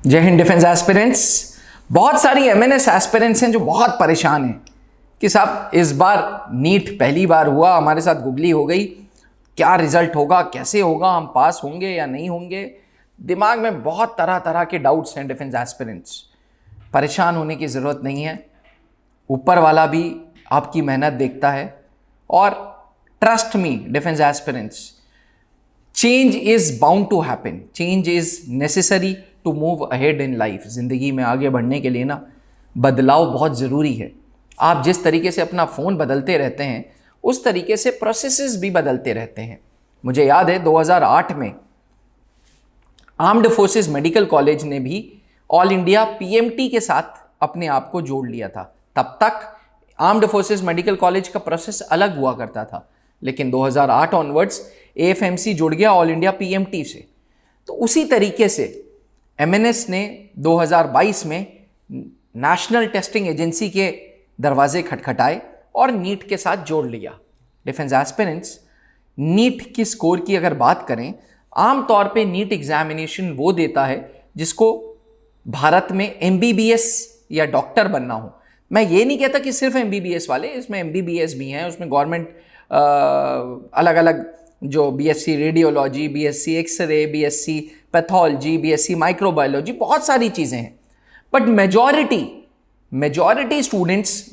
जय Hind defence aspirants. बहुत सारी एमएनएस एस्पिरेंट्स हैं जो बहुत परेशान हैं कि साहब इस बार नीट पहली बार हुआ, हमारे साथ गुगली हो गई, क्या रिजल्ट होगा, कैसे होगा, हम पास होंगे या नहीं होंगे। दिमाग में बहुत तरह तरह के डाउट्स हैं डिफेंस एस्पिरेंट्स। परेशान होने की ज़रूरत नहीं है, ऊपर वाला भी आपकी मेहनत देखता है। और trust me defence aspirants, change is bound to happen, change is necessary to move ahead in life. ज़िंदगी में आगे बढ़ने के लिए ना बदलाव बहुत ज़रूरी है। आप जिस तरीके से अपना फ़ोन बदलते रहते हैं उस तरीके से प्रोसेसेस भी बदलते रहते हैं। मुझे याद है 2008 में आर्म्ड फोर्सेस मेडिकल कॉलेज ने भी ऑल इंडिया पीएमटी के साथ अपने आप को जोड़ लिया था। तब तक आर्म्ड फोर्सेस मेडिकल कॉलेज का प्रोसेस अलग हुआ करता था, लेकिन 2008 ऑनवर्ड्स एएफएमसी जुड़ गया ऑल इंडिया पीएमटी से। तो उसी तरीके से एमएनएस ने 2022 में नेशनल टेस्टिंग एजेंसी के दरवाजे खटखटाए और नीट के साथ जोड़ लिया। डिफेंस एस्पिरेंट्स, नीट की स्कोर की अगर बात करें, आमतौर पे नीट एग्जामिनेशन वो देता है जिसको भारत में एमबीबीएस या डॉक्टर बनना हो। मैं ये नहीं कहता कि सिर्फ एमबीबीएस वाले, इसमें एमबीबीएस भी हैं, उसमें गवर्नमेंट अलग अलग जो BSc radiology, BSc x-ray, BSc pathology, BSc microbiology, बहुत सारी चीज़ें हैं। बट मेजॉरिटी स्टूडेंट्स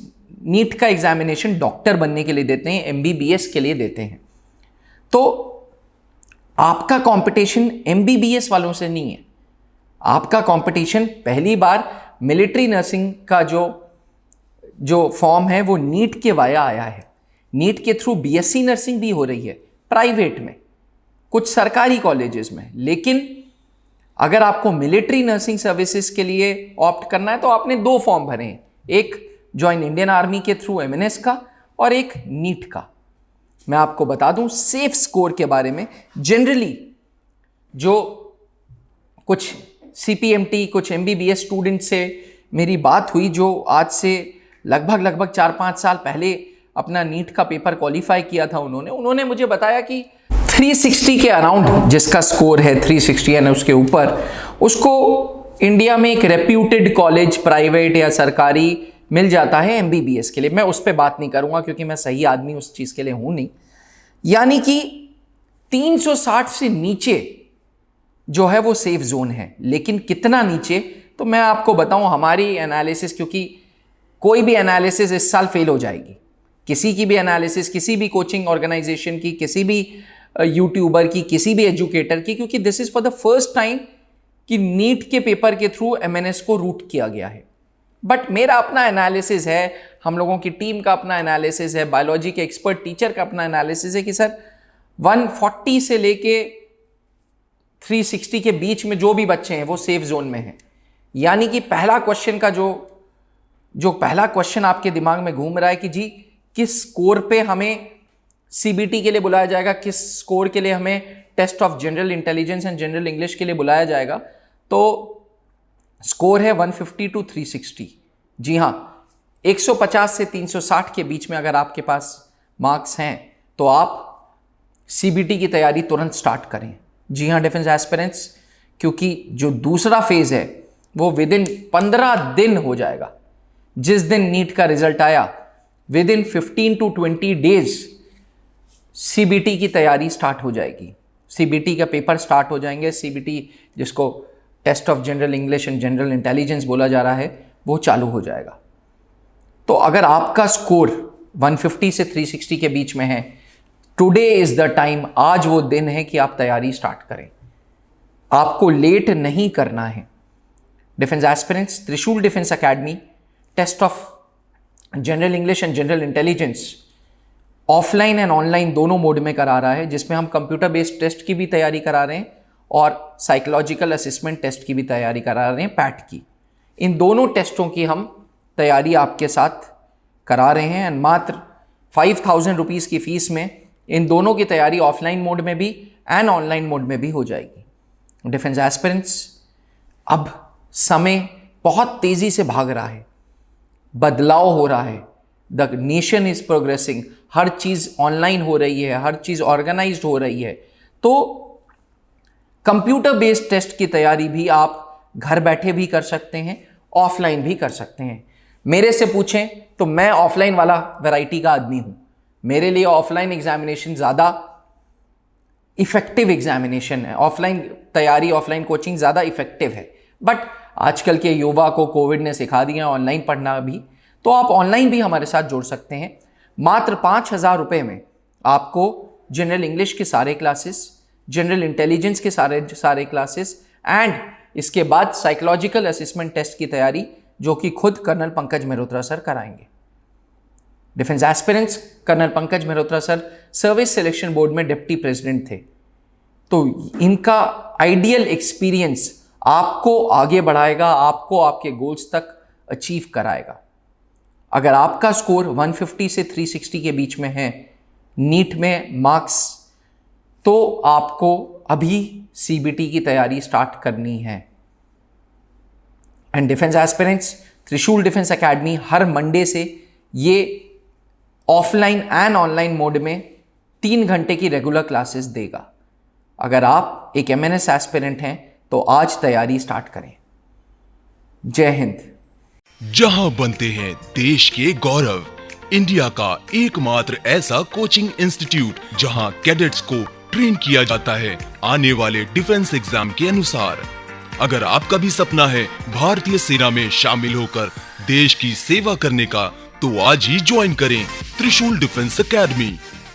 नीट का एग्जामिनेशन डॉक्टर बनने के लिए देते हैं, एमबीबीएस के लिए देते हैं। तो आपका कंपटीशन एमबीबीएस वालों से नहीं है, आपका कंपटीशन पहली बार मिलिट्री नर्सिंग का जो फॉर्म है वो नीट के वाया आया है। नीट के थ्रू बीएससी नर्सिंग भी हो रही है प्राइवेट में, कुछ सरकारी कॉलेजेस में। लेकिन अगर आपको मिलिट्री नर्सिंग सर्विसेज के लिए ऑप्ट करना है तो आपने दो फॉर्म भरे हैं, एक ज्वाइन इंडियन आर्मी के थ्रू एमएनएस का और एक नीट का। मैं आपको बता दूं सेफ स्कोर के बारे में। जनरली जो कुछ सीपीएमटी, कुछ एमबीबीएस स्टूडेंट से मेरी बात हुई जो आज से लगभग 4-5 साल पहले अपना नीट का पेपर क्वालिफाई किया था, उन्होंने मुझे बताया कि 360 के अराउंड जिसका स्कोर है, 360 यानी उसके ऊपर, उसको इंडिया में एक रेप्यूटेड कॉलेज प्राइवेट या सरकारी मिल जाता है एमबीबीएस के लिए। मैं उस पर बात नहीं करूंगा क्योंकि मैं सही आदमी उस चीज़ के लिए हूं नहीं। यानी कि 360 से नीचे जो है वो सेफ जोन है। लेकिन कितना नीचे, तो मैं आपको बताऊं हमारी एनालिसिस, क्योंकि कोई भी एनालिसिस इस साल फेल हो जाएगी, किसी की भी एनालिसिस, किसी भी कोचिंग ऑर्गेनाइजेशन की, किसी भी यूट्यूबर की, किसी भी एजुकेटर की, क्योंकि this is for the first time कि नीट के पेपर के थ्रू एमएनएस को रूट किया गया है। बट मेरा अपना एनालिसिस है, हम लोगों की टीम का अपना एनालिसिस है, बायोलॉजी के एक्सपर्ट टीचर का अपना एनालिसिस है कि सर 140 से लेके 360 के बीच में जो भी बच्चे हैं वो सेफ जोन में हैं। यानी कि पहला क्वेश्चन का जो पहला क्वेश्चन आपके दिमाग में घूम रहा है कि जी किस स्कोर पे हमें सीबीटी के लिए बुलाया जाएगा, किस स्कोर के लिए हमें test of general intelligence and general English के लिए बुलाया जाएगा, तो स्कोर है 150 to 360। जी हाँ, 150 से 360 के बीच में अगर आपके पास मार्क्स हैं तो आप सीबीटी की तैयारी तुरंत स्टार्ट करें। जी हाँ डिफेंस एस्पिरेंट्स, क्योंकि जो दूसरा फेज है वो विद इन 15 दिन हो जाएगा। जिस दिन नीट का रिजल्ट आया, with in 15 to 20 days CBT की तैयारी स्टार्ट हो जाएगी, सीबीटी का पेपर स्टार्ट हो जाएंगे। सीबीटी जिसको test of general English and general intelligence बोला जा रहा है वो चालू हो जाएगा। तो अगर आपका स्कोर 150 से 360 के बीच में है, टुडे इज द टाइम, आज वो दिन है कि आप तैयारी स्टार्ट करें। आपको लेट नहीं करना है। Defence aspirants, Trishul defence academy test of general English and general intelligence offline and online दोनों मोड में करा रहा है, जिसमें हम कंप्यूटर बेस्ड टेस्ट की भी तैयारी करा रहे हैं और साइकोलॉजिकल असेसमेंट टेस्ट की भी तैयारी करा रहे हैं, पैट की। इन दोनों टेस्टों की हम तैयारी आपके साथ करा रहे हैं एंड मात्र 5000 रुपीज़ की फीस में इन दोनों की तैयारी ऑफलाइन मोड में भी एंड ऑनलाइन मोड में भी हो जाएगी। डिफेंस एस्पिरेंट्स, अब समय बहुत तेज़ी से भाग रहा है, बदलाव हो रहा है, the nation is progressing, her cheese online हो रही है, हर चीज़ ऑर्गेनाइज्ड हो रही है। तो कंप्यूटर बेस्ड टेस्ट की तैयारी भी आप घर बैठे भी कर सकते हैं, ऑफलाइन भी कर सकते हैं। मेरे से पूछें तो मैं ऑफलाइन वाला वैरायटी का आदमी हूं। मेरे लिए ऑफलाइन एग्जामिनेशन ज़्यादा इफेक्टिव एग्जामिनेशन है, ऑफलाइन तैयारी, ऑफलाइन कोचिंग ज़्यादा इफेक्टिव है। बट आजकल के युवा को कोविड ने सिखा दिया ऑनलाइन पढ़ना भी, तो आप ऑनलाइन भी हमारे साथ जुड़ सकते हैं। मात्र 5,000 रुपये में आपको जनरल इंग्लिश के सारे क्लासेस, जनरल इंटेलिजेंस के सारे क्लासेस एंड इसके बाद साइकोलॉजिकल असेसमेंट टेस्ट की तैयारी, जो कि खुद कर्नल पंकज मेहरोत्रा सर कराएंगे। Defence aspirants colonel Pankaj Mehrotra sir service selection board में डिप्टी प्रेसिडेंट थे, तो इनका आइडियल एक्सपीरियंस आपको आगे बढ़ाएगा, आपको आपके गोल्स तक अचीव कराएगा। अगर आपका स्कोर 150 से 360 के बीच में है नीट में मार्क्स, तो आपको अभी सीबीटी की तैयारी स्टार्ट करनी है। And defence aspirants, Trishul defence academy her Monday से ये ऑफलाइन एंड ऑनलाइन मोड में 3 घंटे की रेगुलर क्लासेस देगा। अगर आप एक एमएनएस एस्पिरेंट हैं तो आज तैयारी स्टार्ट करें। जय हिंद। जहां बनते हैं देश के गौरव, इंडिया का एकमात्र ऐसा कोचिंग इंस्टीट्यूट जहां कैडेट्स को ट्रेन किया जाता है आने वाले डिफेंस एग्जाम के अनुसार। अगर आपका भी सपना है भारतीय सेना में शामिल होकर देश की सेवा करने का, तो आज ही ज्वाइन करें त्रिशूल डिफेंस एकेडमी।